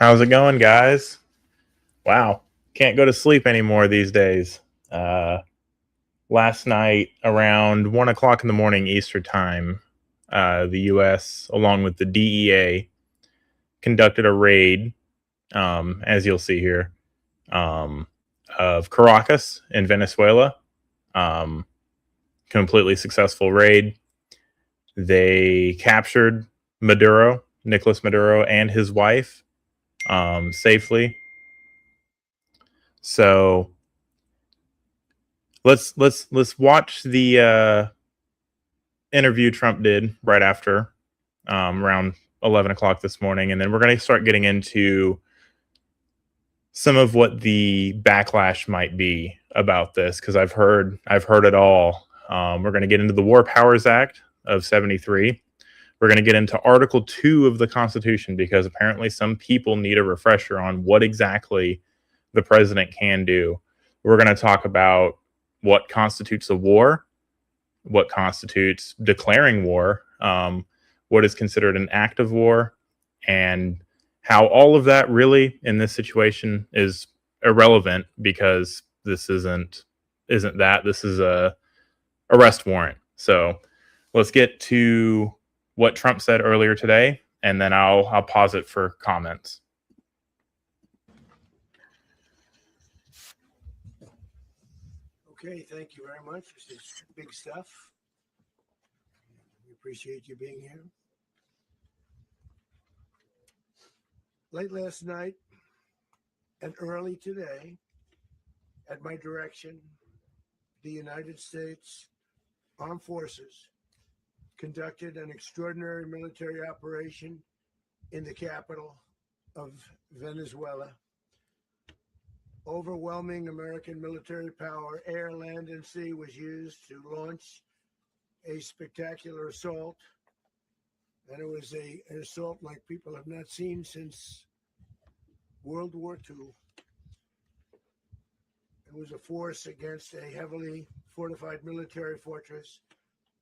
How's it going, guys? Wow, can't go to sleep anymore these days. Uh, Last night, around 1 o'clock in the morning Eastern time, the U.S., along with the D.E.A, conducted a raid, as you'll see here, um, of Caracas in Venezuela. Um, Completely successful raid. They captured Nicolas Maduro, and his wife safely. So let's watch the interview Trump did right after around 11 o'clock this morning, and then we're going to start getting into some of what the backlash might be about this because I've heard it all. We're going to get into the War Powers Act of '73. We're going to get into Article 2 of the Constitution because apparently some people need a refresher on what exactly the president can do. We're going to talk about what constitutes a war, what constitutes declaring war, what is considered an act of war, and how all of that really in this situation is irrelevant because this isn't that. This is a arrest warrant. So let's get to what Trump said earlier today, and then I'll pause it for comments. Okay, thank you very much. This is big stuff. We appreciate you being here. Late last night and early today, at my direction, the United States Armed Forces conducted an extraordinary military operation in the capital of Venezuela. Overwhelming American military power, air, land, and sea, was used to launch a spectacular assault. And it was an assault like people have not seen since World War II. It was a force against a heavily fortified military fortress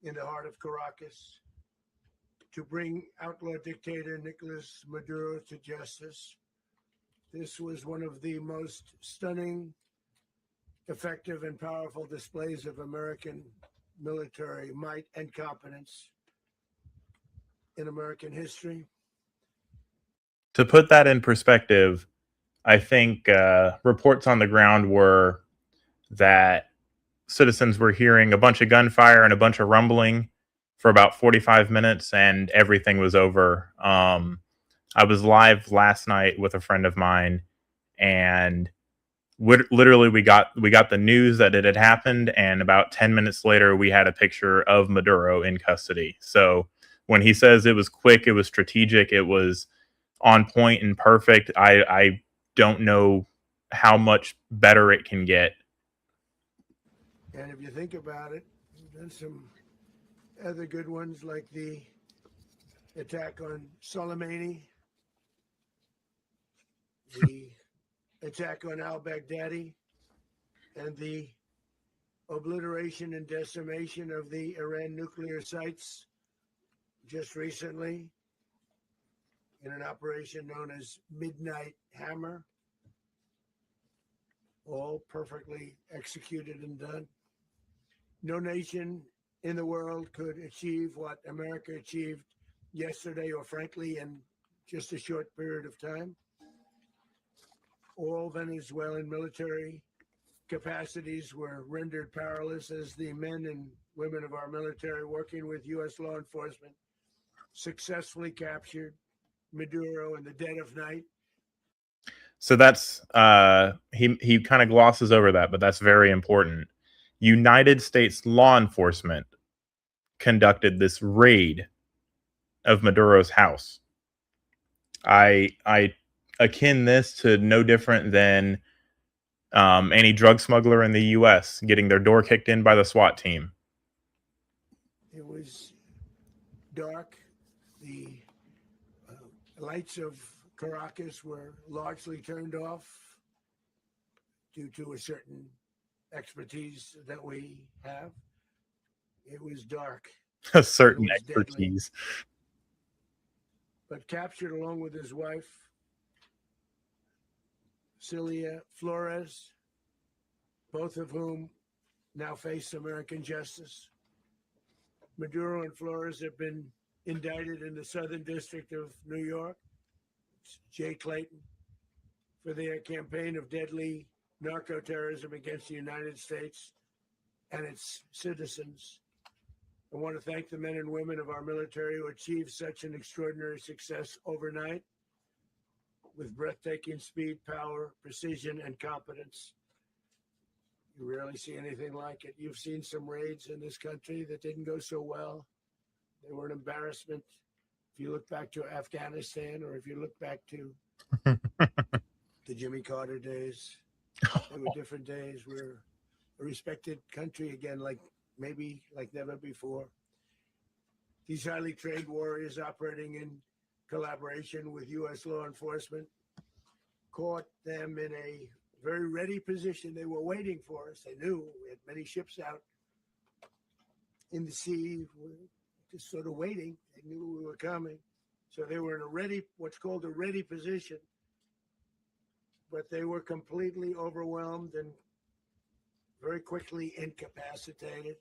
in the heart of Caracas to bring outlaw dictator Nicolas Maduro to justice. This was one of the most stunning, effective, and powerful displays of American military might and competence in American history. To put that in perspective, I think reports on the ground were that citizens were hearing a bunch of gunfire and a bunch of rumbling for about 45 minutes, and everything was over. I was live last night with a friend of mine, and literally we got the news that it had happened, and about 10 minutes later we had a picture of Maduro in custody. So when he says it was quick, it was strategic, it was on point and perfect, I don't know how much better it can get. And if you think about it, there's some other good ones like the attack on Soleimani, the attack on al-Baghdadi, and the obliteration and decimation of the Iran nuclear sites just recently in an operation known as Midnight Hammer. All perfectly executed and done. No nation in the world could achieve what America achieved yesterday, or frankly, in just a short period of time. All Venezuelan military capacities were rendered powerless as the men and women of our military, working with U.S. law enforcement, successfully captured Maduro in the dead of night. So that's he kind of glosses over that, but that's very important. United States law enforcement conducted this raid of Maduro's house. I akin this to no different than any drug smuggler in the U.S. getting their door kicked in by the SWAT team. It was dark. The lights of Caracas were largely turned off due to a certain expertise that we have. It was dark. A certain expertise. Deadly. But captured along with his wife Celia Flores, both of whom now face American justice. Maduro and Flores have been indicted in the Southern District of New York, Jay Clayton, for their campaign of deadly narco-terrorism against the United States and its citizens. I want to thank the men and women of our military who achieved such an extraordinary success overnight with breathtaking speed, power, precision, and competence. You rarely see anything like it. You've seen some raids in this country that didn't go so well. They were an embarrassment. If you look back to Afghanistan, or if you look back to the Jimmy Carter days, they were different days. We're a respected country again, like never before. These highly trained warriors operating in collaboration with U.S. law enforcement caught them in a very ready position. They were waiting for us. They knew we had many ships out in the sea, just sort of waiting. They knew we were coming. So they were in what's called a ready position. But they were completely overwhelmed and very quickly incapacitated.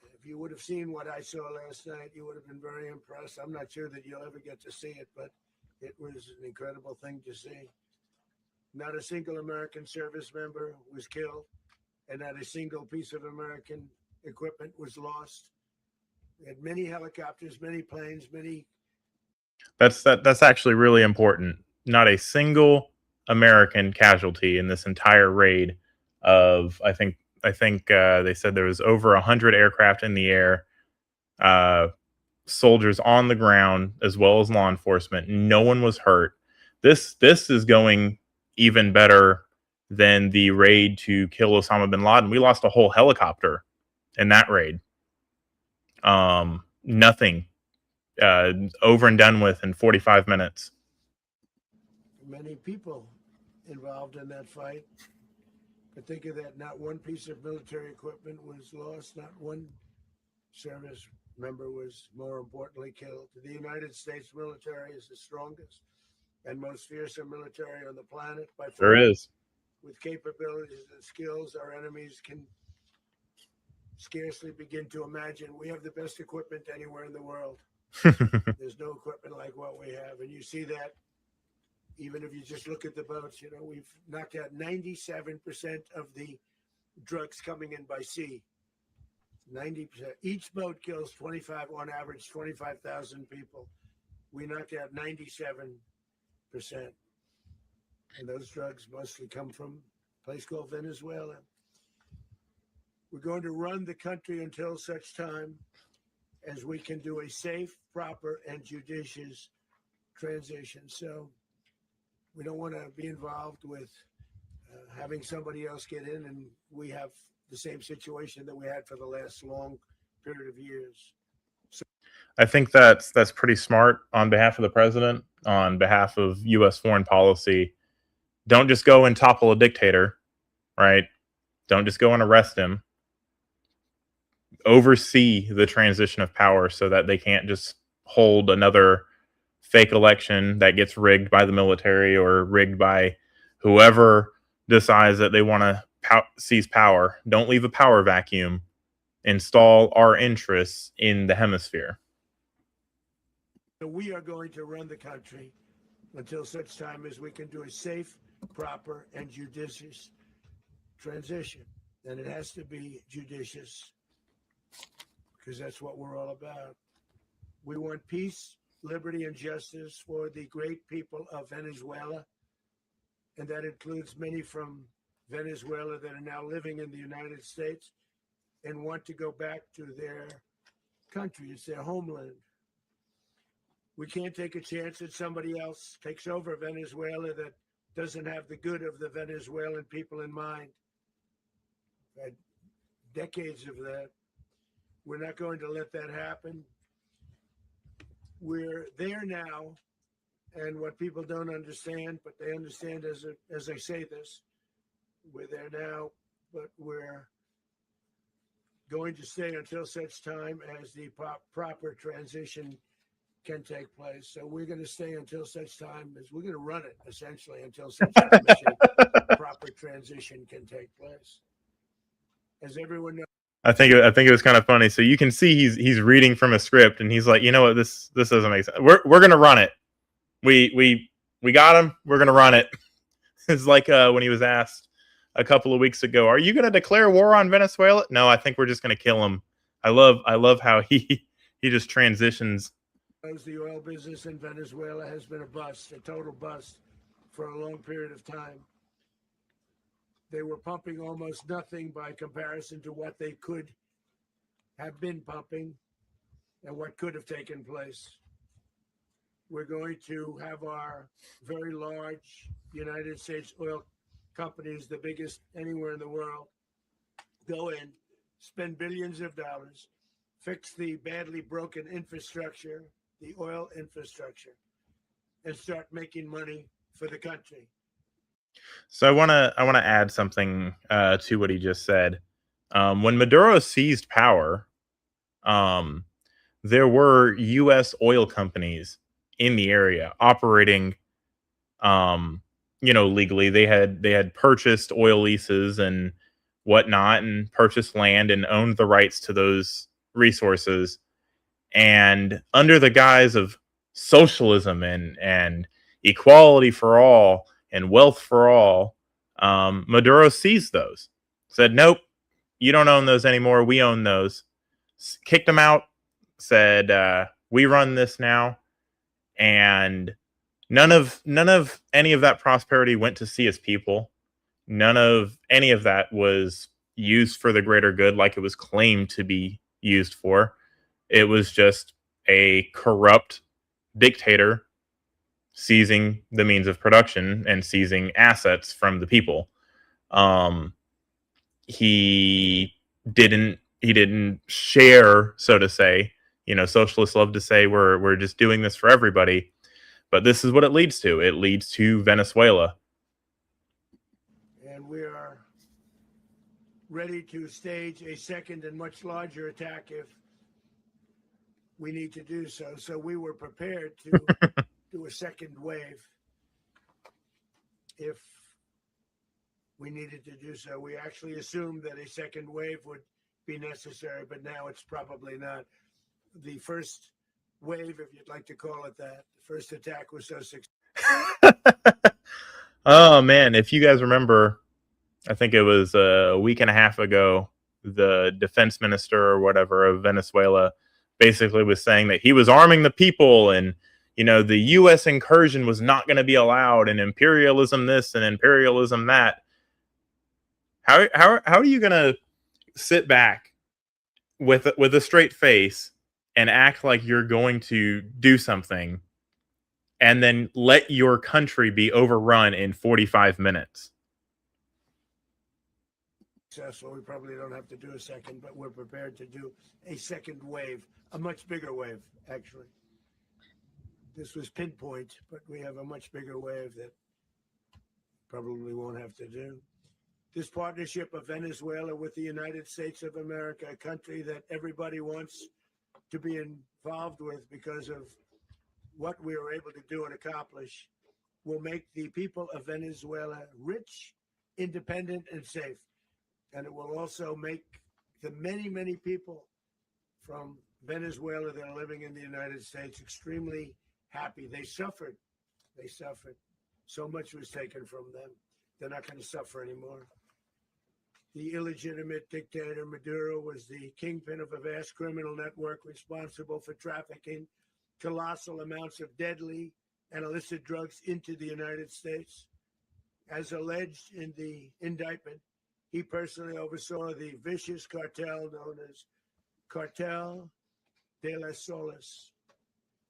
If you would have seen what I saw last night, you would have been very impressed. I'm not sure that you'll ever get to see it, but it was an incredible thing to see. Not a single American service member was killed, and not a single piece of American equipment was lost. We had many helicopters, many planes, many. That's actually really important. Not a single American casualty in this entire raid of I think they said there was over 100 aircraft in the air, soldiers on the ground as well as law enforcement. No one was hurt. This is going even better than the raid to kill Osama bin Laden. We lost a whole helicopter in that raid. Nothing. Over and done with in 45 minutes. Many people involved in that fight. But think of that, not one piece of military equipment was lost, not one service member was, more importantly, killed. The United States military is the strongest and most fearsome military on the planet by far. There is. With capabilities and skills our enemies can scarcely begin to imagine. We have the best equipment anywhere in the world. There's no equipment like what we have. And you see that even if you just look at the boats. We've knocked out 97% of the drugs coming in by sea. 90%. Each boat kills on average, 25,000 people. We knocked out 97%. And those drugs mostly come from a place called Venezuela. We're going to run the country until such time as we can do a safe, proper, and judicious transition. So we don't want to be involved with having somebody else get in, and we have the same situation that we had for the last long period of years. So I think that's pretty smart on behalf of the president, on behalf of U.S. foreign policy. Don't just go and topple a dictator, right? Don't just go and arrest him. Oversee the transition of power so that they can't just hold another fake election that gets rigged by the military or rigged by whoever decides that they want to seize power. Don't leave a power vacuum. Install our interests in the hemisphere. we are going to run the country until such time as we can do a safe, proper, and judicious transition. And it has to be judicious, because that's what we're all about. We want peace, liberty, and justice for the great people of Venezuela. And that includes many from Venezuela that are now living in the United States and want to go back to their country. It's their homeland. We can't take a chance that somebody else takes over Venezuela that doesn't have the good of the Venezuelan people in mind. We've had decades of that. We're not going to let that happen. We're there now, and what people don't understand, but they understand as I say this, we're there now, but we're going to stay until such time as the proper transition can take place. So we're going to stay until such time as we're going to run it essentially until such time as a proper transition can take place. As everyone knows, I think it was kind of funny. So you can see he's reading from a script, and he's like, you know what, this doesn't make sense. We're gonna run it. We got him. We're gonna run it. It's like when he was asked a couple of weeks ago, "Are you gonna declare war on Venezuela?" No, I think we're just gonna kill him. I love how he just transitions. the oil business in Venezuela has been a bust, a total bust, for a long period of time. They were pumping almost nothing by comparison to what they could have been pumping and what could have taken place. We're going to have our very large United States oil companies, the biggest anywhere in the world, go in, spend billions of dollars, fix the badly broken infrastructure, the oil infrastructure, and start making money for the country. So I wanna add something to what he just said. When Maduro seized power, um, there were U.S. oil companies in the area operating, um, legally. They had purchased oil leases and whatnot, and purchased land and owned the rights to those resources. And under the guise of socialism and equality for all and wealth for all, Maduro seized those. Said, "Nope, you don't own those anymore. We own those." Kicked them out. Said, "We run this now." And none of any of that prosperity went to see his people. None of any of that was used for the greater good like it was claimed to be used for. It was just a corrupt dictator seizing the means of production and seizing assets from the people. Um, he didn't share, so to say. Socialists love to say we're just doing this for everybody, but this is what it leads to. It leads to Venezuela. And we are ready to stage a second and much larger attack if we need to do so. So we were prepared to do a second wave if we needed to do so. We actually assumed that a second wave would be necessary, but now it's probably not. The first wave, if you'd like to call it that, the first attack was so successful. Oh man, if you guys remember, I think it was a week and a half ago, the defense minister or whatever of Venezuela basically was saying that he was arming the people, and the U.S. incursion was not going to be allowed, and imperialism this and imperialism that. How are you going to sit back with a straight face and act like you're going to do something, and then let your country be overrun in 45 minutes? Successful. We probably don't have to do a second, but we're prepared to do a second wave, a much bigger wave, actually. This was pinpoint, but we have a much bigger wave that probably won't have to do. This partnership of Venezuela with the United States of America, a country that everybody wants to be involved with because of what we were able to do and accomplish, will make the people of Venezuela rich, independent, and safe. And it will also make the many, many people from Venezuela that are living in the United States extremely happy. They suffered. So much was taken from them. They're not going to suffer anymore. The illegitimate dictator Maduro was the kingpin of a vast criminal network responsible for trafficking colossal amounts of deadly and illicit drugs into the United States. As alleged in the indictment, he personally oversaw the vicious cartel known as Cartel de las Solas,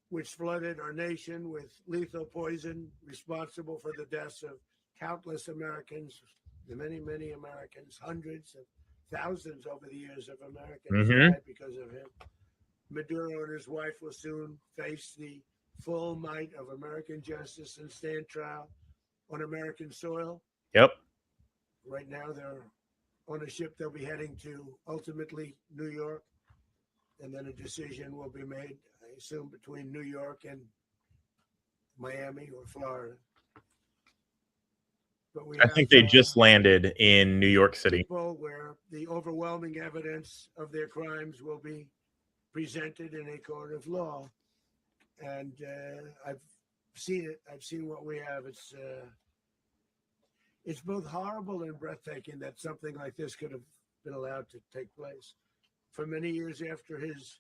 which flooded our nation with lethal poison, responsible for the deaths of countless Americans, the many, many Americans, hundreds of thousands over the years of Americans died because of him. Maduro and his wife will soon face the full might of American justice and stand trial on American soil. Yep. Right now, they're on a ship. They'll be heading to ultimately New York, and then a decision will be made. I assume between New York and Miami or Florida. But we I have think they just landed in New York City. people where the overwhelming evidence of their crimes will be presented in a court of law. And I've seen it. I've seen what we have. It's both horrible and breathtaking that something like this could have been allowed to take place. For many years after his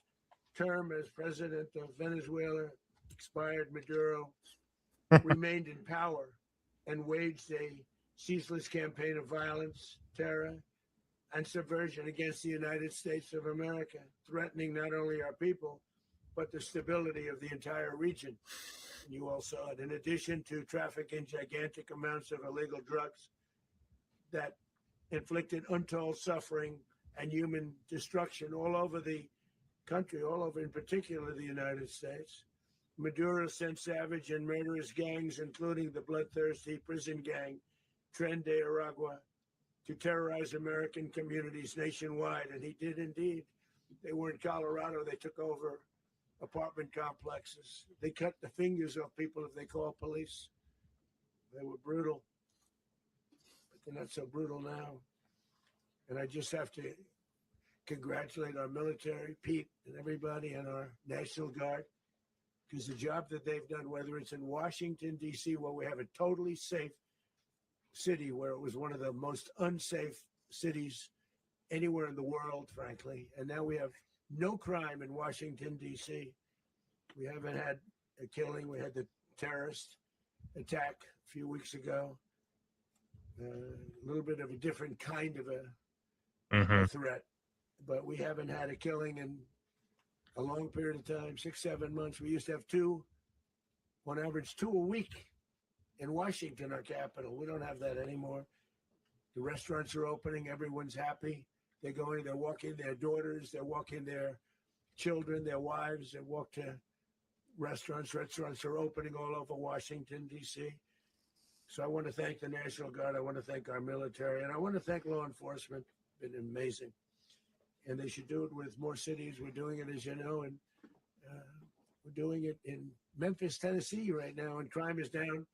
term as president of Venezuela expired, Maduro remained in power and waged a ceaseless campaign of violence, terror, and subversion against the United States of America, threatening not only our people, but the stability of the entire region. And you all saw it. In addition to trafficking gigantic amounts of illegal drugs that inflicted untold suffering and human destruction all over the country, all over, in particular, the United States. Maduro sent savage and murderous gangs, including the bloodthirsty prison gang, Tren de Aragua, to terrorize American communities nationwide. And he did indeed. They were in Colorado. They took over apartment complexes. They cut the fingers off people if they called police. They were brutal. But they're not so brutal now. And I just have to congratulate our military, Pete, and everybody, and our National Guard, because the job that they've done, whether it's in Washington, D.C., where we have a totally safe city, where it was one of the most unsafe cities anywhere in the world, frankly, and now we have no crime in Washington, D.C. We haven't had a killing. We had the terrorist attack a few weeks ago. A little bit of a different kind of a threat, but we haven't had a killing in a long period of time, 6-7 months. We used to have two, on average, 2 a week in Washington, our capital. We don't have that anymore. The restaurants are opening. Everyone's happy. They're going, they're walking their daughters, they're walking their children, their wives, they walk to restaurants. Restaurants are opening all over Washington, D.C. So I want to thank the National Guard. I want to thank our military, and I want to thank law enforcement. It's been amazing. And they should do it with more cities. We're doing it, as you know, and we're doing it in Memphis, Tennessee right now, and crime is down.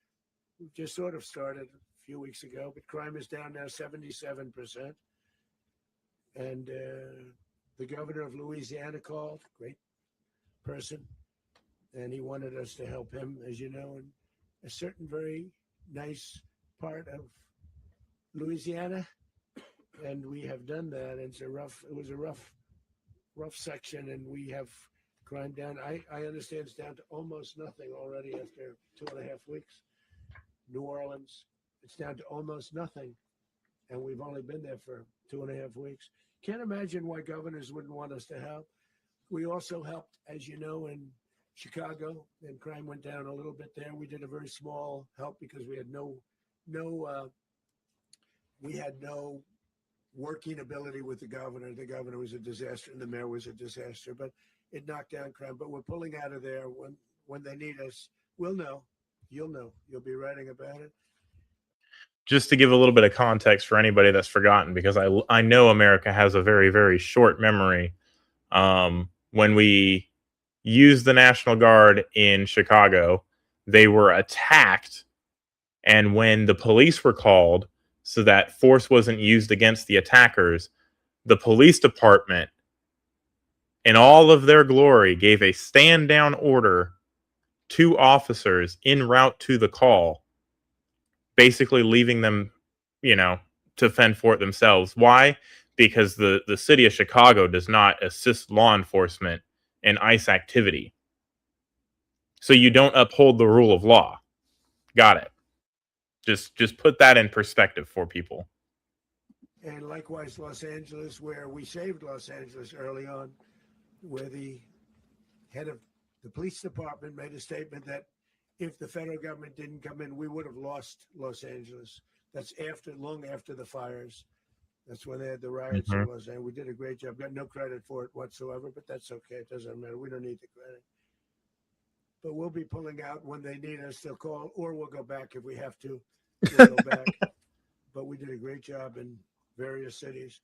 We've just sort of started a few weeks ago, but crime is down now 77%. And the governor of Louisiana called, great person, and he wanted us to help him, as you know, in a certain very nice part of Louisiana, and we have done that. And it was a rough section, and we have crime down. I understand it's down to almost nothing already after 2.5 weeks. New Orleans, it's down to almost nothing, and we've only been there for 2.5 weeks. Can't imagine why governors wouldn't want us to help. We also helped, as you know, in Chicago, and crime went down a little bit there. We did a very small help because we had no working ability with the governor. The governor was a disaster, and the mayor was a disaster. But it knocked down crime. But we're pulling out of there when they need us. We'll know. You'll know. You'll be writing about it. Just to give a little bit of context for anybody that's forgotten, because I know America has a very, very short memory. When we used the National Guard in Chicago, they were attacked. And when the police were called so that force wasn't used against the attackers, the police department, in all of their glory, gave a stand down order to officers en route to the call, basically leaving them, to fend for it themselves. Why? Because the city of Chicago does not assist law enforcement in ICE activity. So you don't uphold the rule of law. Got it. Just put that in perspective for people. And likewise, Los Angeles, where we saved Los Angeles early on, where the head of the police department made a statement that if the federal government didn't come in, we would have lost Los Angeles. That's long after the fires. That's when they had the riots in Los Angeles. We did a great job. Got no credit for it whatsoever, but that's okay. It doesn't matter. We don't need the credit. But we'll be pulling out when they need us. They'll call, or we'll go back if we have to. We'll go back. But we did a great job in various cities.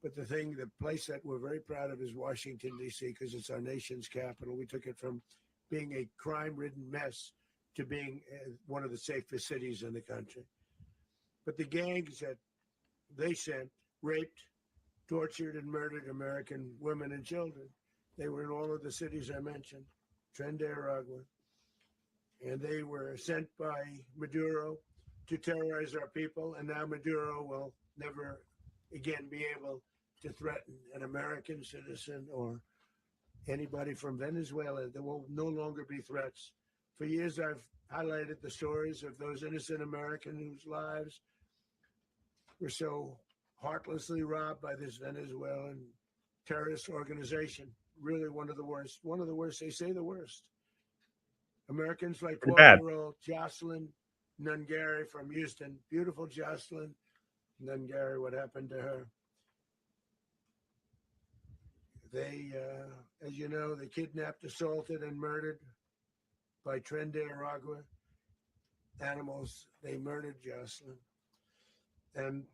But the place that we're very proud of is Washington, D.C., because it's our nation's capital. We took it from being a crime-ridden mess to being one of the safest cities in the country. But the gangs that they sent raped, tortured, and murdered American women and children. They were in all of the cities I mentioned, Tren de Aragua. And they were sent by Maduro to terrorize our people. And now Maduro will never again be able to threaten an American citizen or anybody from Venezuela. There will no longer be threats. For years, I've highlighted the stories of those innocent Americans whose lives were so heartlessly robbed by this Venezuelan terrorist organization. Really one of the worst. One of the worst. They say the worst. Americans like 12-year-old Jocelyn Nungary from Houston. Beautiful Jocelyn Nungary. What happened to her? They, as you know, they kidnapped, assaulted, and murdered by Tren de Aragua animals. They murdered Jocelyn and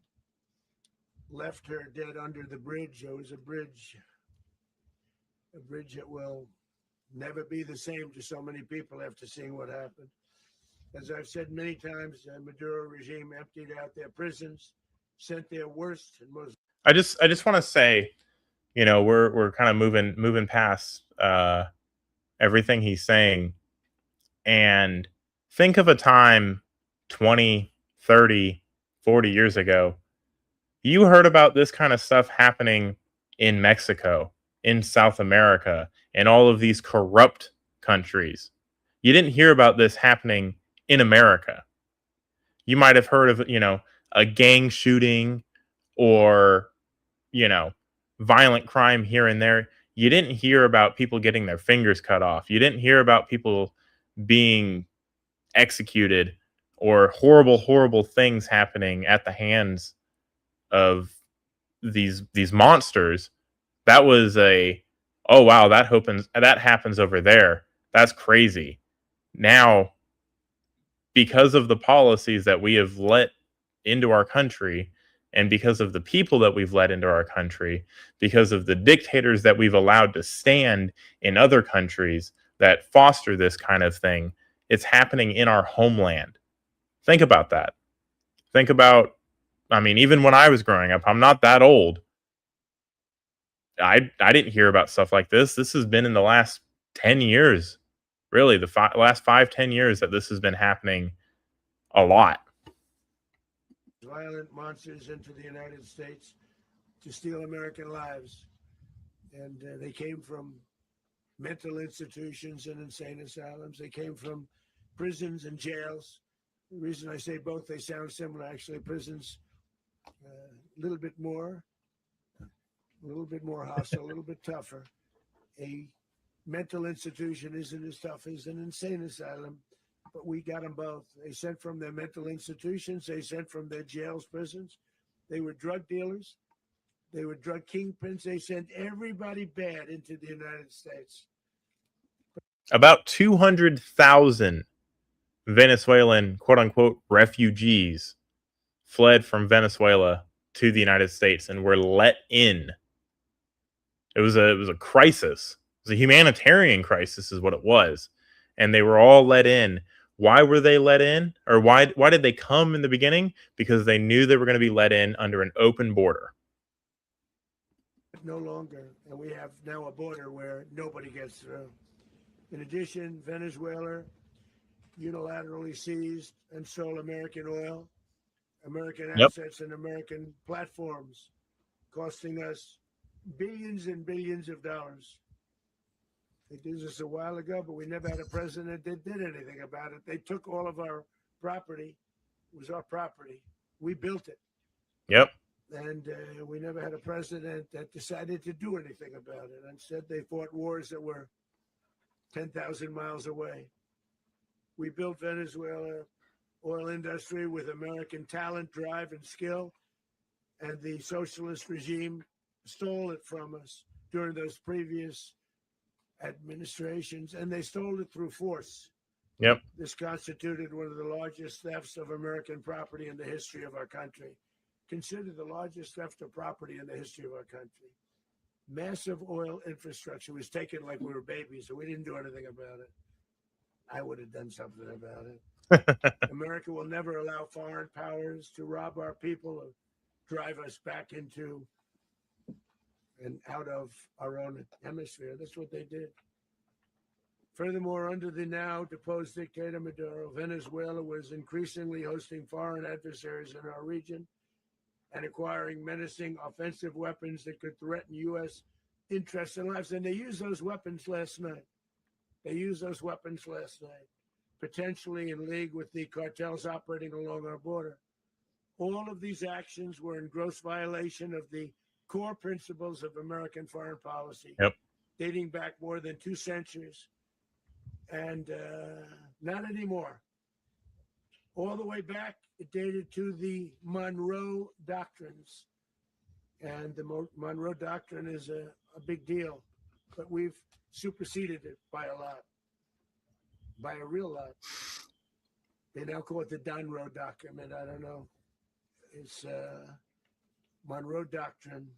left her dead under the bridge. It was a bridge that will never be the same to so many people after seeing what happened. As I've said many times, the Maduro regime emptied out their prisons, sent their worst and most. I just want to say, you know, we're kind of moving past everything he's saying, and think of a time 20, 30, 40 years ago. You heard about this kind of stuff happening in Mexico, in South America, in all of these corrupt countries. You didn't hear about this happening in America. You might have heard of, you know, a gang shooting or, you know, violent crime here and there. You didn't hear about people getting their fingers cut off. You didn't hear about people being executed or horrible things happening at the hands of these monsters. That was oh wow, that happens over there. That's crazy. Now, because of the policies that we have let into our country, and because of the people that we've let into our country, because of the dictators that we've allowed to stand in other countries that foster this kind of thing, it's happening in our homeland. Think about that. Think about, I mean, even when I was growing up, I'm not that old. I didn't hear about stuff like this. This has been in the last 10 years, really, the last 5-10 years that this has been happening a lot. Violent monsters into the United States to steal American lives. And they came from mental institutions and insane asylums. They came from prisons and jails. The reason I say both, they sound similar. Actually, prisons, a little bit more hostile, a little bit tougher. A mental institution isn't as tough as an insane asylum, but we got them both. They sent from their mental institutions. They sent from their jails, prisons. They were drug dealers. They were drug kingpins. They sent everybody bad into the United States. About 200,000 Venezuelan, quote unquote, refugees fled from Venezuela to the United States and were let in. It was a crisis. It was a humanitarian crisis, is what it was. And they were all let in. Why were they let in? Or why did they come in the beginning? Because they knew they were going to be let in under an open border. No longer. And we have now a border where nobody gets through. In addition, Venezuela unilaterally seized and stole American oil, American assets, and American platforms, costing us billions and billions of dollars. They did this a while ago, but we never had a president that did anything about it. They took all of our property. It was our property. We built it. Yep. And we never had a president that decided to do anything about it. Instead, they fought wars that were 10,000 miles away. We built Venezuela oil industry with American talent, drive, and skill, and the socialist regime stole it from us during those previous administrations, and they stole it through force. Yep. This constituted one of the largest thefts of American property in the history of our country. considered the largest theft of property in the history of our country. Massive oil infrastructure was taken like we were babies, and we didn't do anything about it. I would have done something about it. America will never allow foreign powers to rob our people or drive us back into and out of our own hemisphere. That's what they did. Furthermore, under the now deposed dictator Maduro, Venezuela was increasingly hosting foreign adversaries in our region and acquiring menacing offensive weapons that could threaten U.S. interests and lives. And they used those weapons last night. Potentially in league with the cartels operating along our border. All of these actions were in gross violation of the core principles of American foreign policy, dating back more than 2 centuries. And not anymore. All the way back, it dated to the Monroe Doctrines. And the Monroe Doctrine is a big deal, but we've superseded it by a lot, by a real lot. They now call it the Monroe Document. I don't know. It's Monroe Doctrine.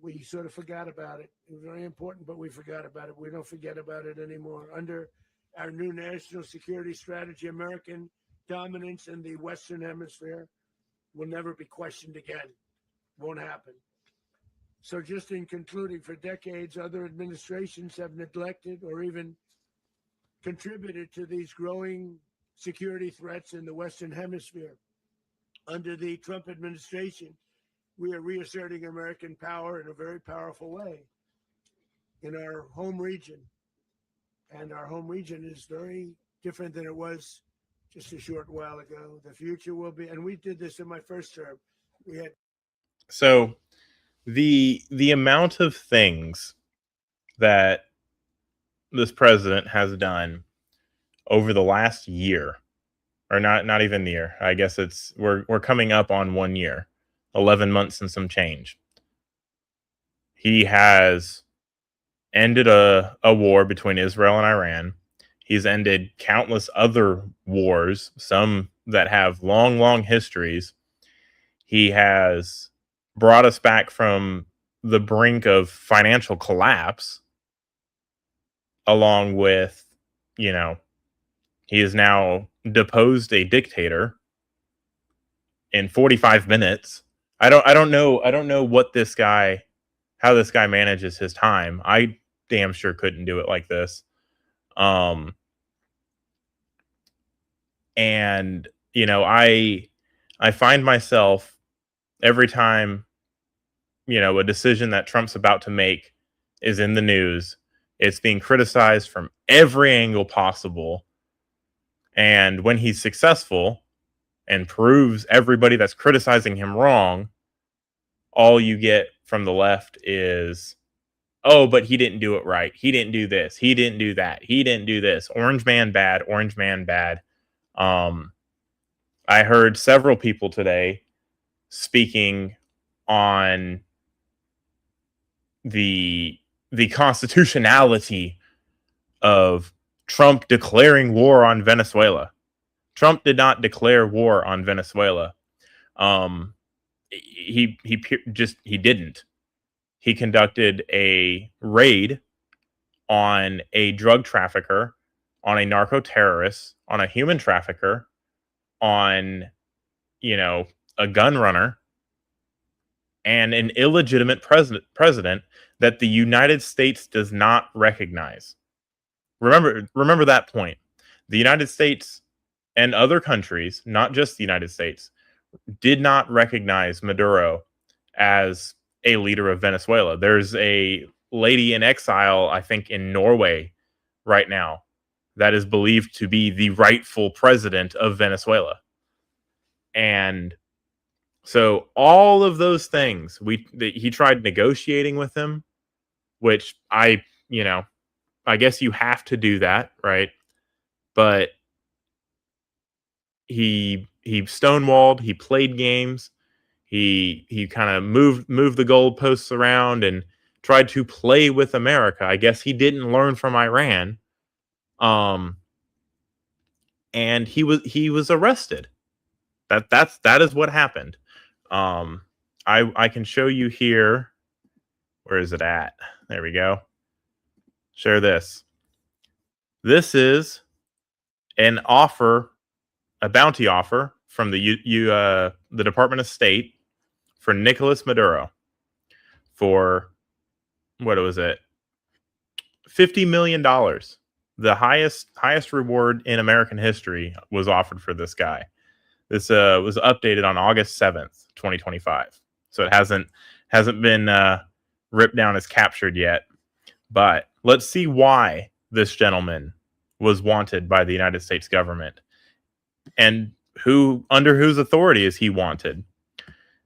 We sort of forgot about it. It was very important, but we forgot about it. We don't forget about it anymore. Under our new national security strategy, American dominance in the Western Hemisphere will never be questioned again. Won't happen. So just in concluding, for decades, other administrations have neglected or even contributed to these growing security threats in the Western Hemisphere. Under the Trump administration, we are reasserting American power in a very powerful way in our home region. And our home region is very different than it was just a short while ago. The future will be, and we did this in my first term. We had So the amount of things that this president has done over the last year, or not even the year. I guess we're coming up on 1 year, 11 months and some change. He has ended a war between Israel and Iran. He's ended countless other wars, some that have long histories. He has brought us back from the brink of financial collapse, along with, he has now deposed a dictator in 45 minutes. I don't know how this guy manages his time. I damn sure couldn't do it like this. And I find myself every time, a decision that Trump's about to make is in the news, it's being criticized from every angle possible. And when he's successful and proves everybody that's criticizing him wrong, all you get from the left is, oh, but he didn't do it right. He didn't do this. He didn't do that. He didn't do this. Orange man bad. Orange man bad. I heard several people today speaking on the constitutionality of Trump declaring war on Venezuela. Trump did not declare war on Venezuela. He didn't. He conducted a raid on a drug trafficker, on a narco terrorist, on a human trafficker, on, a gun runner, and an illegitimate president that the United States does not recognize. Remember that point. The United States and other countries, not just the United States, did not recognize Maduro as a leader of Venezuela. There's a lady in exile, I think, in Norway right now that is believed to be the rightful president of Venezuela. And so all of those things, he tried negotiating with him, which I guess you have to do that, right? But he stonewalled, he played games, he kind of moved the goalposts around and tried to play with America. I guess he didn't learn from Iran. And he was arrested. That is what happened. I can show you here. Where is it at? There we go. Share this. This is an offer, a bounty offer from the Department of State for Nicolas Maduro for, what was it? $50 million. The highest reward in American history was offered for this guy. This was updated on August 7th, 2025. So it hasn't been ripped down as captured yet. But let's see why this gentleman was wanted by the United States government and under whose authority is he wanted.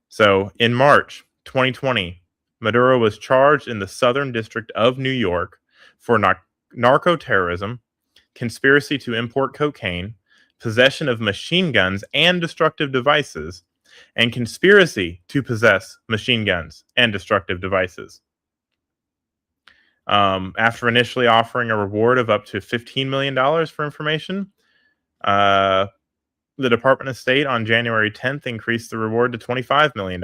So in March 2020, Maduro was charged in the Southern District of New York for narco-terrorism, conspiracy to import cocaine, possession of machine guns and destructive devices, and conspiracy to possess machine guns and destructive devices. After initially offering a reward of up to $15 million for information, the Department of State on January 10th increased the reward to $25 million.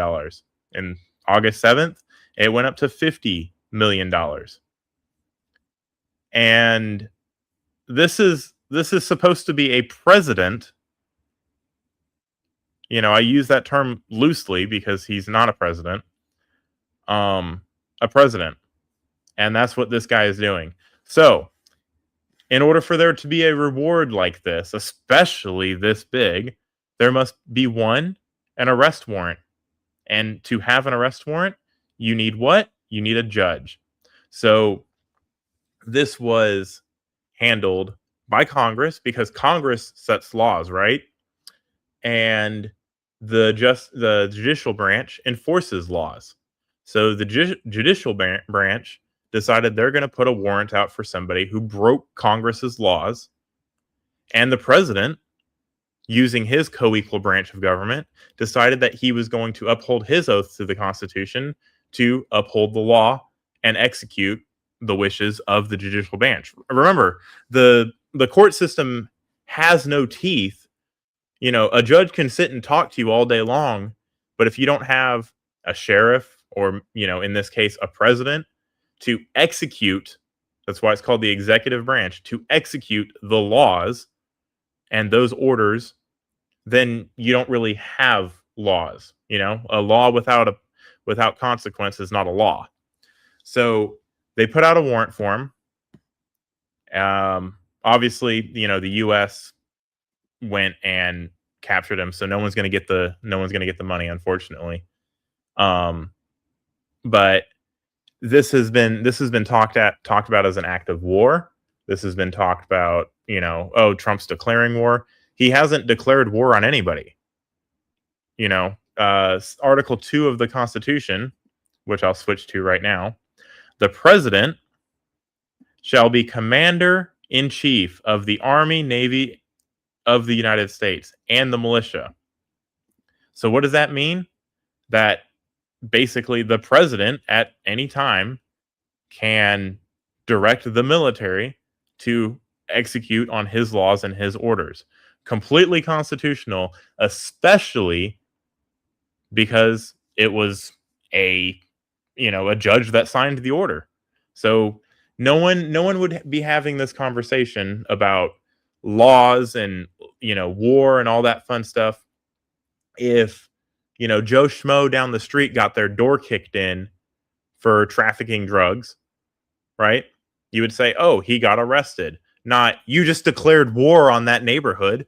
And August 7th, it went up to $50 million. And this is supposed to be a president. You know, I use that term loosely because he's not a president. A president. And that's what this guy is doing. So, in order for there to be a reward like this, especially this big, there must be an arrest warrant. And to have an arrest warrant, you need what? You need a judge. So, this was handled by Congress because Congress sets laws, right? And the judicial branch enforces laws. So the judicial branch decided they're going to put a warrant out for somebody who broke Congress's laws, and the president, using his co-equal branch of government, decided that he was going to uphold his oath to the Constitution to uphold the law and execute the wishes of the judicial branch. Remember, the court system has no teeth. You know, a judge can sit and talk to you all day long, but if you don't have a sheriff or, you know, in this case, a president to execute, that's why it's called the executive branch, to execute the laws and those orders, then you don't really have laws. You know, a law without consequence is not a law. So they put out a warrant for him. Obviously, you know, the U.S. went and captured him, so no one's going to get the money, unfortunately. But this has been talked about as an act of war. This has been talked about, you know, oh, Trump's declaring war. He hasn't declared war on anybody. You know, Article 2 of the Constitution, which I'll switch to right now, the president shall be commander-in-chief of the Army, Navy of the United States and the militia. So what does that mean? That basically the president at any time can direct the military to execute on his laws and his orders. Completely constitutional, especially because it was a judge that signed the order. So no one would be having this conversation about laws and, you know, war and all that fun stuff if, you know, Joe Schmo down the street got their door kicked in for trafficking drugs, right? You would say, oh, he got arrested. Not, you just declared war on that neighborhood.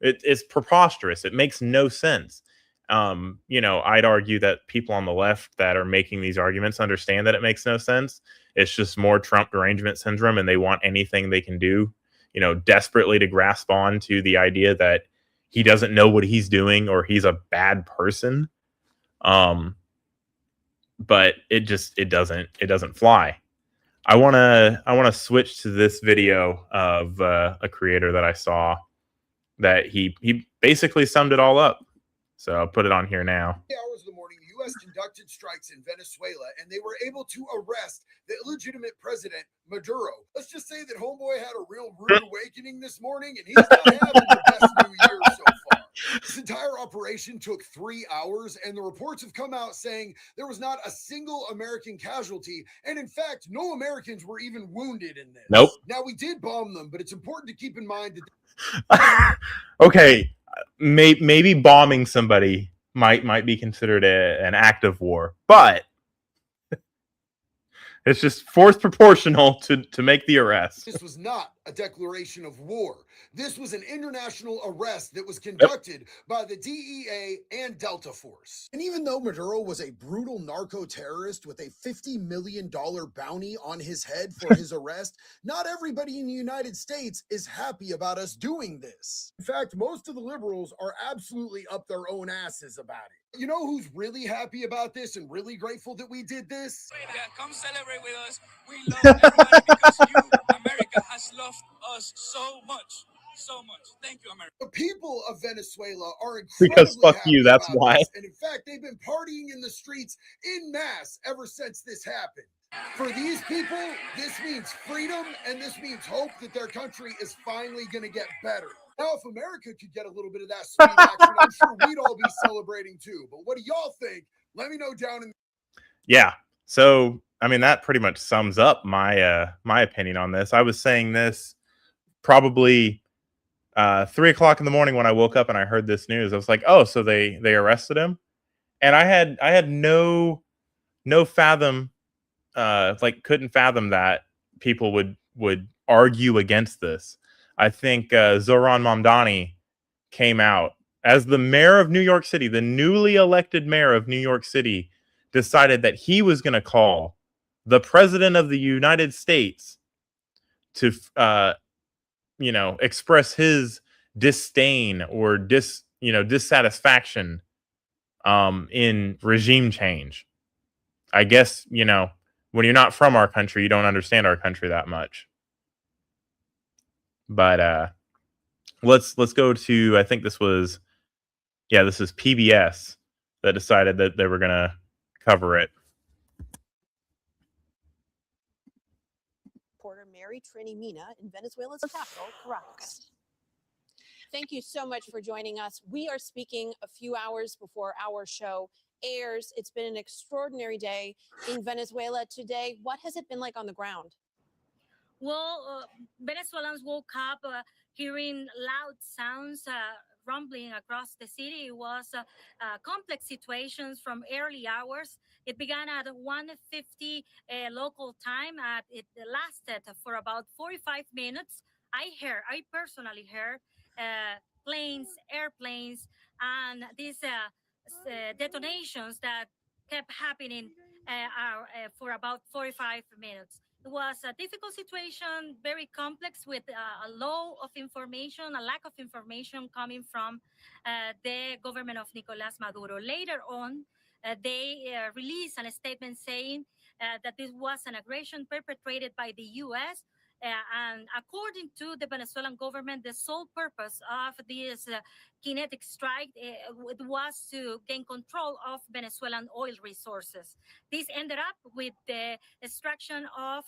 It's preposterous. It makes no sense. You know, I'd argue that people on the left that are making these arguments understand that it makes no sense. It's just more Trump derangement syndrome, and they want anything they can do, you know, desperately to grasp on to the idea that he doesn't know what he's doing or he's a bad person. But it doesn't fly. I want to switch to this video of a creator that I saw that he basically summed it all up. So I'll put it on here now. Hours of the morning, the U.S. conducted strikes in Venezuela, and they were able to arrest the illegitimate president, Maduro. Let's just say that homeboy had a real rude awakening this morning, and he's not having the best New Year so far. This entire operation took 3 hours, and the reports have come out saying there was not a single American casualty. And in fact, no Americans were even wounded in this. Nope. Now, we did bomb them, but it's important to keep in mind that. Okay, maybe bombing somebody might be considered an act of war, but it's just force proportional to make the arrest. This was not a declaration of war. This was an international arrest that was conducted by the DEA and Delta Force. And even though Maduro was a brutal narco-terrorist with a $50 million bounty on his head for his arrest, not everybody in the United States is happy about us doing this. In fact, most of the liberals are absolutely up their own asses about it. You know who's really happy about this and really grateful that we did this? Yeah, come celebrate with us. We love everybody because you, America, has loved us so much. So much. Thank you, America. The people of Venezuela are incredibly Because fuck happy you, that's about why. this. And in fact, they've been partying in the streets en masse ever since this happened. For these people, this means freedom, and this means hope that their country is finally going to get better. Now, if America could get a little bit of that sweet action, I'm sure we'd all be celebrating too. But what do y'all think? Let me know down in. Yeah. So, I mean, that pretty much sums up my my opinion on this. I was saying this probably 3 o'clock in the morning when I woke up and I heard this news. I was like, oh, so they arrested him, and I had no fathom, like couldn't fathom that people would argue against this. I think Zoran Mamdani came out as the mayor of New York City, the newly elected mayor of New York City, decided that he was going to call the president of the United States to express his disdain or dissatisfaction in regime change. I guess, when you're not from our country, you don't understand our country that much. But let's go to, I think this is PBS that decided that they were going to cover it. Reporter Mary Trini Mina in Venezuela's capital, Caracas. Thank you so much for joining us. We are speaking a few hours before our show airs. It's been an extraordinary day in Venezuela today. What has it been like on the ground? Well, Venezuelans woke up hearing loud sounds rumbling across the city. It was complex situations from early hours. It began at 1:50 local time. It lasted for about 45 minutes. I personally heard planes, airplanes, and these detonations that kept happening for about 45 minutes. It was a difficult situation, very complex, with a low of information, a lack of information coming from the government of Nicolas Maduro. Later on, they released a statement saying that this was an aggression perpetrated by the U.S., and according to the Venezuelan government, the sole purpose of this kinetic strike it was to gain control of Venezuelan oil resources. This ended up with the extraction of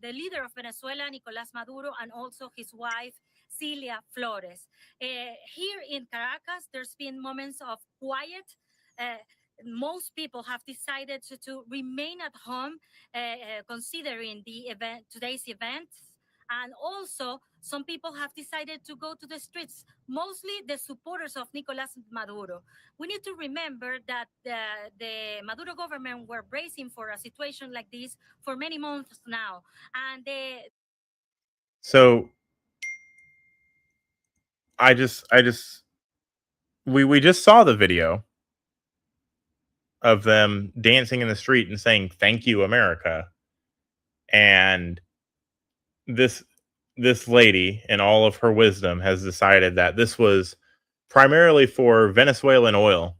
the leader of Venezuela, Nicolas Maduro, and also his wife, Cilia Flores. Here in Caracas, there's been moments of quiet. Most people have decided to remain at home, considering today's event. And also, some people have decided to go to the streets, mostly the supporters of Nicolas Maduro. We need to remember that the Maduro government were bracing for a situation like this for many months now. And So we just saw the video of them dancing in the street and saying, "Thank you, America." And this lady, in all of her wisdom, has decided that this was primarily for Venezuelan oil.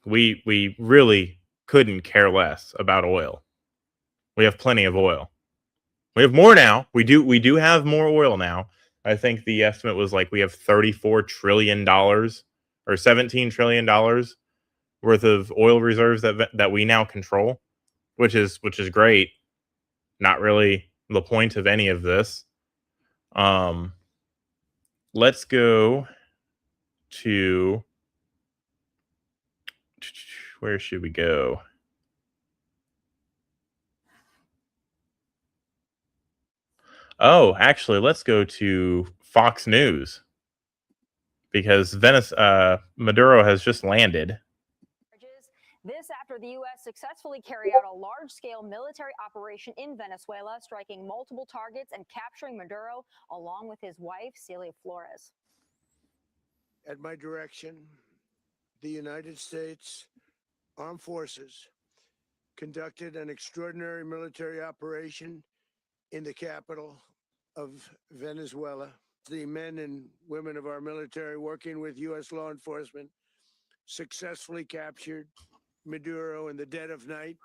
We really couldn't care less about oil. We have plenty of oil. We have more now. We do have more oil now. I think the estimate was like we have $34 trillion or $17 trillion worth of oil reserves that we now control, which is great. Not really the point of any of this. Let's go to, where should we go? Oh, actually, let's go to Fox News because Maduro has just landed. This after the U.S. successfully carried out a large-scale military operation in Venezuela, striking multiple targets and capturing Maduro along with his wife, Celia Flores. At my direction, the United States Armed Forces conducted an extraordinary military operation in the capital of Venezuela. The men and women of our military, working with U.S. law enforcement, successfully captured Maduro in the dead of night.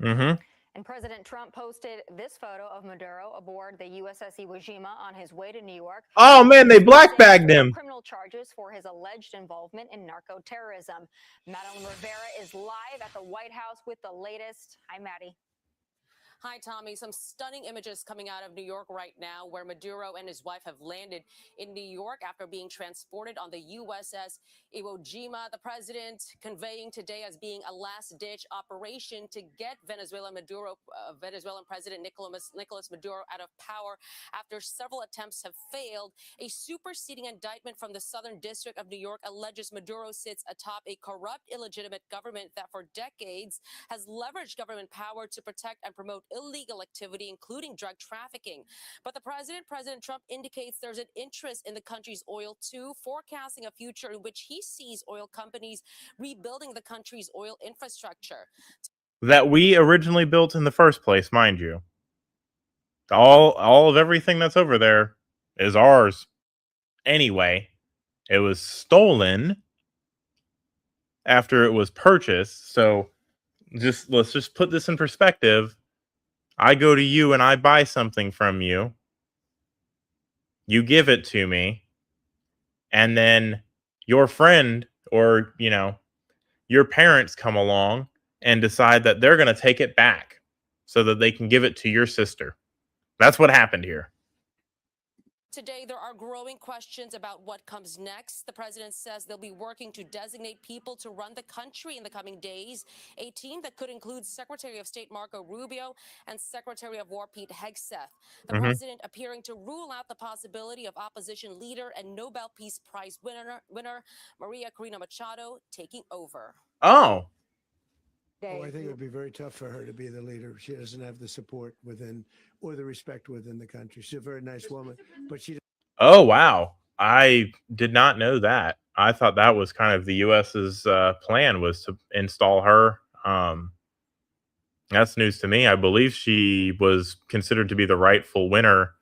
Mm-hmm. And President Trump posted this photo of Maduro aboard the USS Iwo Jima on his way to New York. Oh man, they black-bagged him. Criminal charges for his alleged involvement in narco-terrorism. Madeline Rivera is live at the White House with the latest. Hi, Maddie. Hi, Tommy. Some stunning images coming out of New York right now where Maduro and his wife have landed in New York after being transported on the USS Iwo Jima. The president conveying today as being a last-ditch operation to get Venezuelan President Nicolas Maduro out of power after several attempts have failed. A superseding indictment from the Southern District of New York alleges Maduro sits atop a corrupt, illegitimate government that for decades has leveraged government power to protect and promote illegal activity, including drug trafficking. But President Trump indicates there's an interest in the country's oil too, forecasting a future in which he sees oil companies rebuilding the country's oil infrastructure. That we originally built in the first place, mind you. All of everything that's over there is ours. Anyway, it was stolen after it was purchased. So let's just put this in perspective. I go to you and I buy something from you. You give it to me. And then your friend or, your parents come along and decide that they're going to take it back so that they can give it to your sister. That's what happened here. Today, there are growing questions about what comes next. The president says they'll be working to designate people to run the country in the coming days, a team that could include Secretary of State Marco Rubio and Secretary of War Pete Hegseth. The president appearing to rule out the possibility of opposition leader and Nobel Peace Prize winner Maria Corina Machado taking over. Oh. I think it would be very tough for her to be the leader. She doesn't have the support within or the respect within the country. She's a very nice woman, but she. Oh, wow. I did not know that. I thought that was kind of the U.S.'s plan was to install her. That's news to me. I believe she was considered to be the rightful winner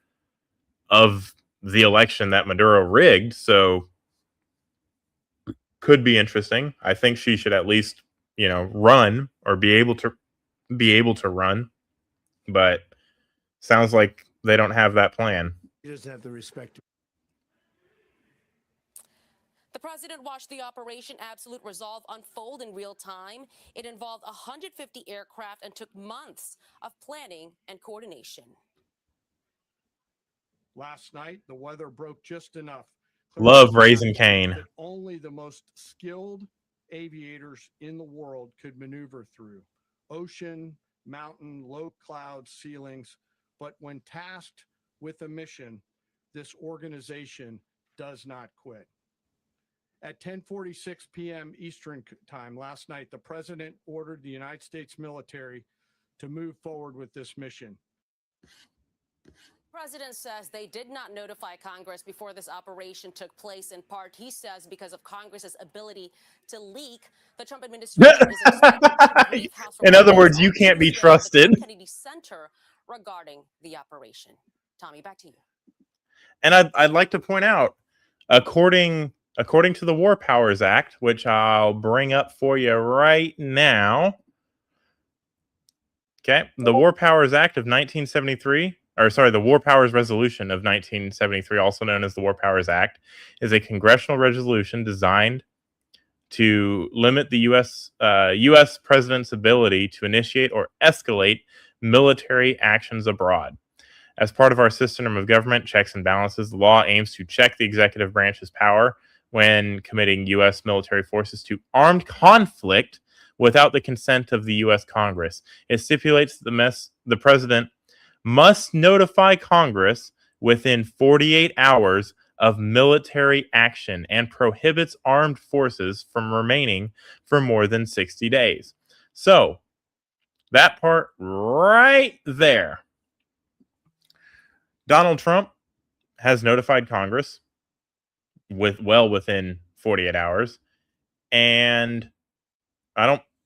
of the election that Maduro rigged. So could be interesting. I think she should at least run or be able to run, but sounds like they don't have that plan. He doesn't have the respect. The president watched the Operation Absolute Resolve unfold in real time. It involved 150 aircraft and took months of planning and coordination. Last night, the weather broke just enough. Love Raising Cane. That only the most skilled aviators in the world could maneuver through ocean, mountain, low cloud ceilings. But when tasked with a mission, this organization does not quit. At 10:46 p.m. Eastern time last night, the president ordered the United States military to move forward with this mission. The president says they did not notify Congress before this operation took place. In part, he says because of Congress's ability to leak. The Trump administration is expected to brief House In other words, you can't be trusted. Kennedy Center regarding the operation. Tommy, back to you. And I'd like to point out, according to the War Powers Act, which I'll bring up for you right now. Okay, the War Powers Act of 1973. The War Powers Resolution of 1973, also known as the War Powers Act, is a congressional resolution designed to limit the U.S. president's ability to initiate or escalate military actions abroad. As part of our system of government checks and balances, the law aims to check the executive branch's power when committing U.S. military forces to armed conflict without the consent of the U.S. Congress. It stipulates the president must notify Congress within 48 hours of military action and prohibits armed forces from remaining for more than 60 days. So, that part right there. Donald Trump has notified Congress within 48 hours. And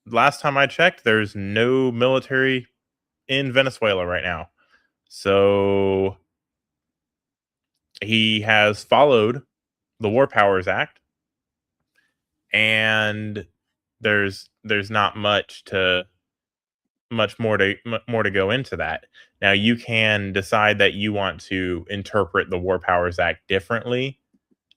last time I checked, there's no military in Venezuela right now. So he has followed the War Powers Act, and there's not much more to go into that. Now, you can decide that you want to interpret the War Powers Act differently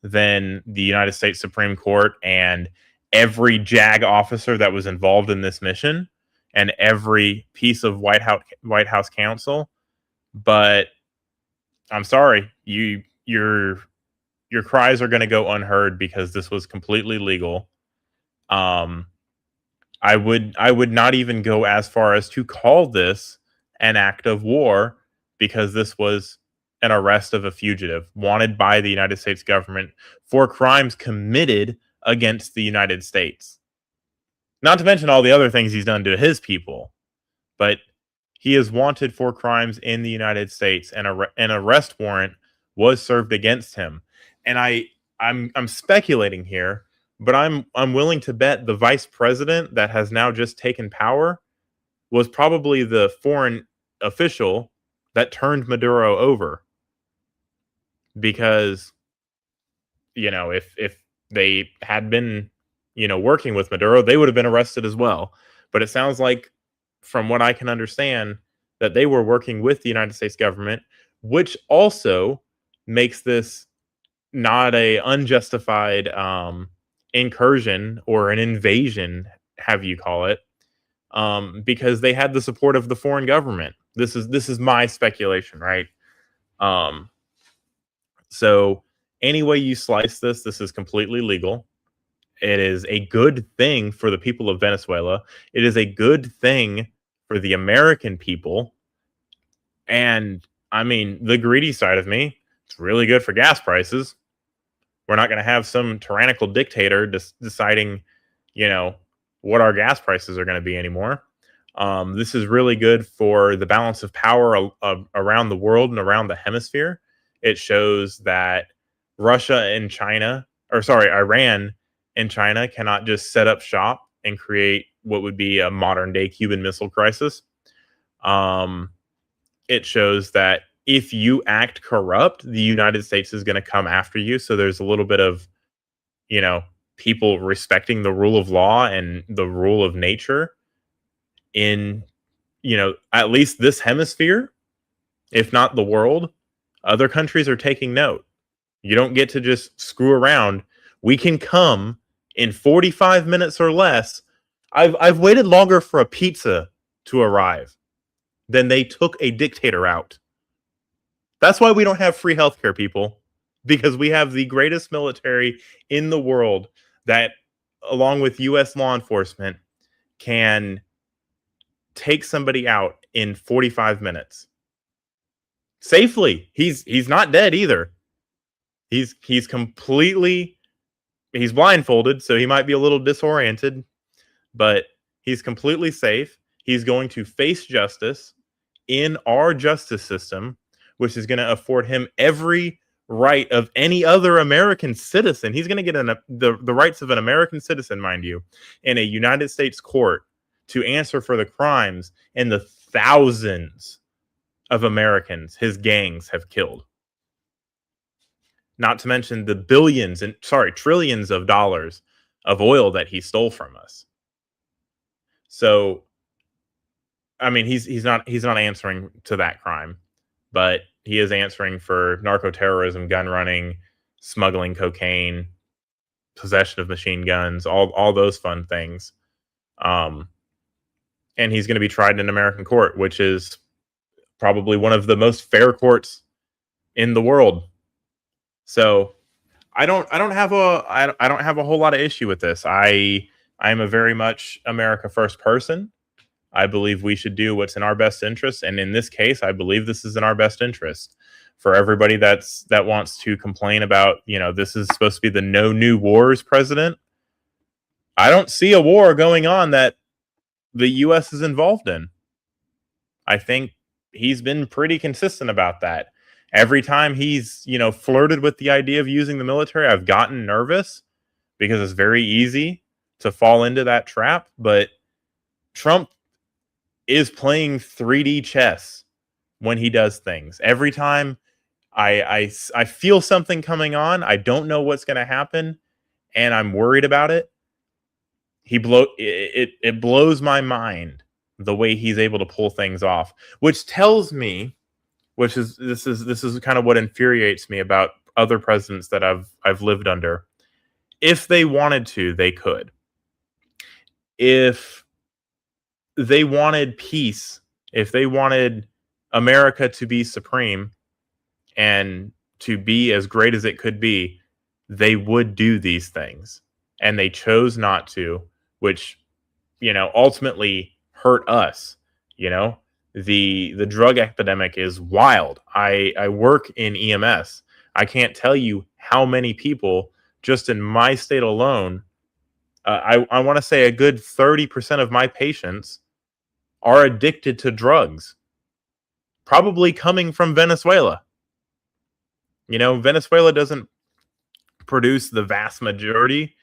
than the United States Supreme Court and every JAG officer that was involved in this mission and every piece of White House counsel. But I'm sorry, your cries are going to go unheard because this was completely legal. I would not even go as far as to call this an act of war, because this was an arrest of a fugitive wanted by the United States government for crimes committed against the United States. Not to mention all the other things he's done to his people, but he is wanted for crimes in the United States, and an arrest warrant was served against him. And I'm speculating here, but I'm willing to bet the vice president that has now just taken power was probably the foreign official that turned Maduro over. Because, if they had been, working with Maduro, they would have been arrested as well. But it sounds like, from what I can understand, that they were working with the United States government, which also makes this not a unjustified incursion or an invasion, have you call it, because they had the support of the foreign government. This is my speculation, right? So any way you slice this is completely legal. It is a good thing for the people of Venezuela. It is a good thing for the American people. And I mean, the greedy side of me, it's really good for gas prices. We're not going to have some tyrannical dictator deciding, what our gas prices are going to be anymore. This is really good for the balance of power around the world and around the hemisphere. It shows that Iran and China cannot just set up shop and create what would be a modern day Cuban Missile Crisis. It shows that if you act corrupt, the United States is going to come after you. So there's a little bit of, people respecting the rule of law and the rule of nature in, at least this hemisphere, if not the world. Other countries are taking note. You don't get to just screw around. We can come in 45 minutes or less. I've waited longer for a pizza to arrive than they took a dictator out. That's why we don't have free healthcare, people, because we have the greatest military in the world that, along with U.S. law enforcement, can take somebody out in 45 minutes. Safely. He's not dead either. He's blindfolded, so he might be a little disoriented, but he's completely safe. He's going to face justice in our justice system, which is going to afford him every right of any other American citizen. He's going to get the rights of an American citizen, mind you, in a United States court to answer for the crimes and the thousands of Americans his gangs have killed. Not to mention the trillions of dollars of oil that he stole from us. So, I mean, he's not answering to that crime, but he is answering for narco-terrorism, gun running, smuggling cocaine, possession of machine guns, all those fun things. And he's going to be tried in an American court, which is probably one of the most fair courts in the world. So I don't have a whole lot of issue with this. I'm a very much America first person. I believe we should do what's in our best interest, and in this case, I believe this is in our best interest. For everybody that wants to complain about, this is supposed to be the no new wars president, I don't see a war going on that the U.S. is involved in. I think he's been pretty consistent about that. Every time he's, flirted with the idea of using the military, I've gotten nervous because it's very easy to fall into that trap. But Trump is playing 3D chess when he does things. Every time I feel something coming on, I don't know what's going to happen, and I'm worried about it. It blows my mind the way he's able to pull things off, which tells me, this is kind of what infuriates me about other presidents that I've lived under. If they wanted to, they could. If they wanted peace, if they wanted America to be supreme and to be as great as it could be, they would do these things. And they chose not to, which, ultimately hurt us. The drug epidemic is wild. I work in EMS. I can't tell you how many people just in my state alone. I want to say a good 30% of my patients are addicted to drugs, probably coming from Venezuela. Venezuela doesn't produce the vast majority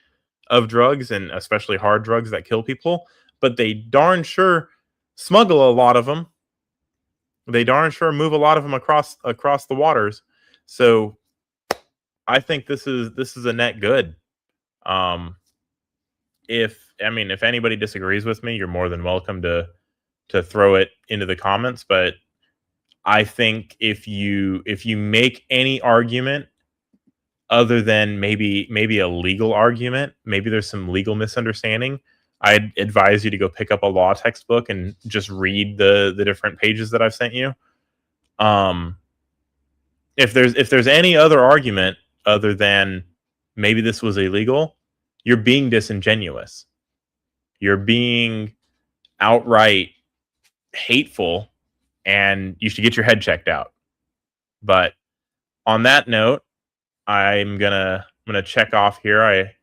of drugs, and especially hard drugs that kill people, but they darn sure smuggle a lot of them. They darn sure move a lot of them across the waters. So I think this is a net good. If anybody disagrees with me, you're more than welcome to throw it into the comments. But I think if you make any argument other than maybe a legal argument, maybe there's some legal misunderstanding, I'd advise you to go pick up a law textbook and just read the different pages that I've sent you. If there's any other argument other than maybe this was illegal, you're being disingenuous. You're being outright hateful, and you should get your head checked out. But on that note, I'm gonna check off here. I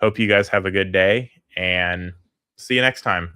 hope you guys have a good day, and see you next time.